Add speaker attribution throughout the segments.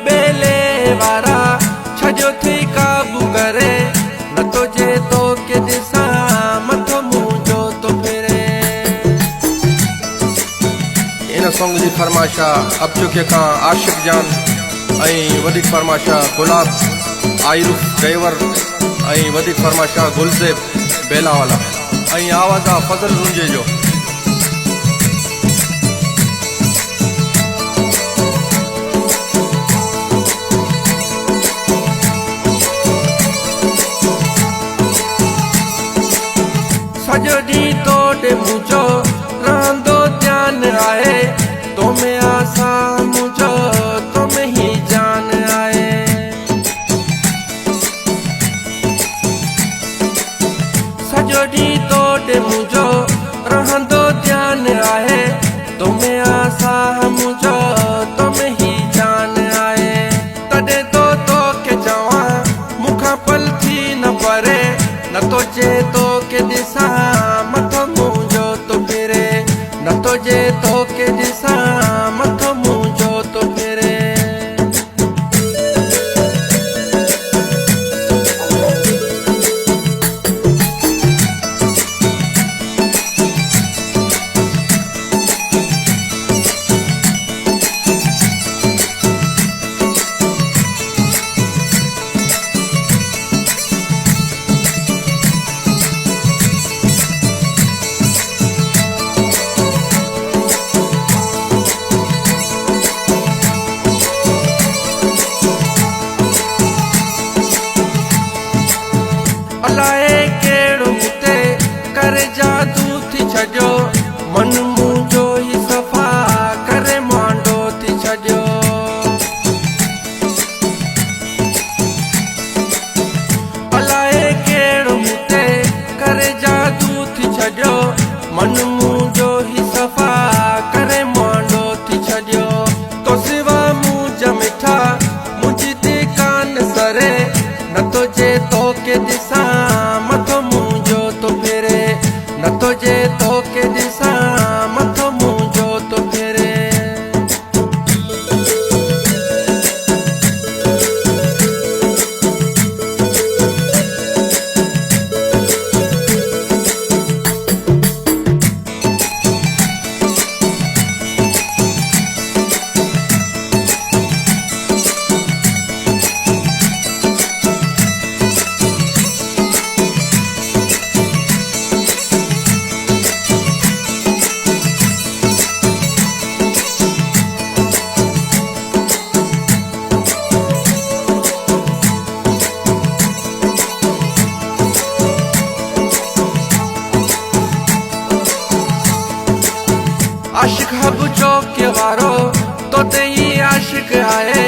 Speaker 1: बेले वारा छजो थी काबू करे न तो जे तो के दिसा मथो मुंहिंजो तो फिरे। इन सॉन्ग जी फरमाइशा अब चुके का आशिक जान ऐं वधिक फरमाइशा गुलाब आयुष ड्राइवर ऐं वधिक फरमाइशा गुलज़ेब बेलावाला ऐं आवाज़ आहे फज़ल रुंजे जो। सॼो ॾींहुं तोड़े मुंहिंजो रहंदो ध्यानु आहे तो में आसां मुंहिंजो तो में ही जान आहे। सॼो ॾींहुं तोड़े मुंहिंजो रहंदो ध्यानु आहे तो में आसां मुंहिंजो तो में ही जान आहे। तॾहिं तो तोखे चवां मूंखां पल थी न परे न तो जे तो के दिसा मथो मुंहिंजो तो फिरे न तो जे तो के दिसा मथो मुंहिंजो तो फिरे। अलाए कहिड़ो मूंते करे जादू थी छॾियो मन मुंहिंजो ई सफ़ा करे मांडो थी छॾियो। अलाए कहिड़ो मूंते करे जादू थी छॾियो मन मुंहिंजो ई सफ़ा करे मांडो थी छॾियो। तो सिवा मुंहिंजा मिठा मुंहिंजी ते कान सरे न तो जे तो के दिसा मथो मुंहिंजो तो फिरे न तो जे तो के दिसा मथो मुंहिंजो तो फिरे। आशिक हब चौके वारो तो ते ही आशिक आहे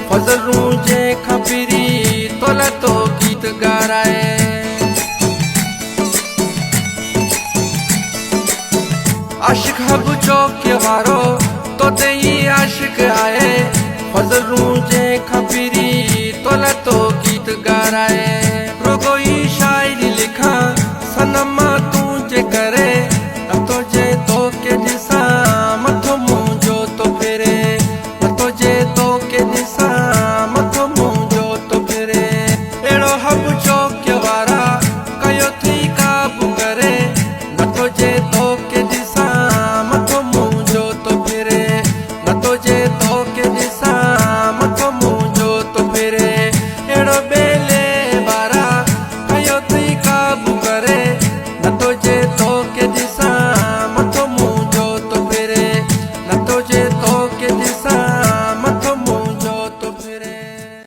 Speaker 1: फज़ल रुंजे खपीरी तोला तो गीत गाराए। आशिक हब चौके वारो तो ते ही आशिक आहे फज़ल रुंजे खपीरी तोला तो गीत गाराए। रुगो ई शायरी लिखा सनमा तुझे करे न तो जे तो के दिसा मथो मुंहिंजो तो फिरे न तो जे तो के दिसा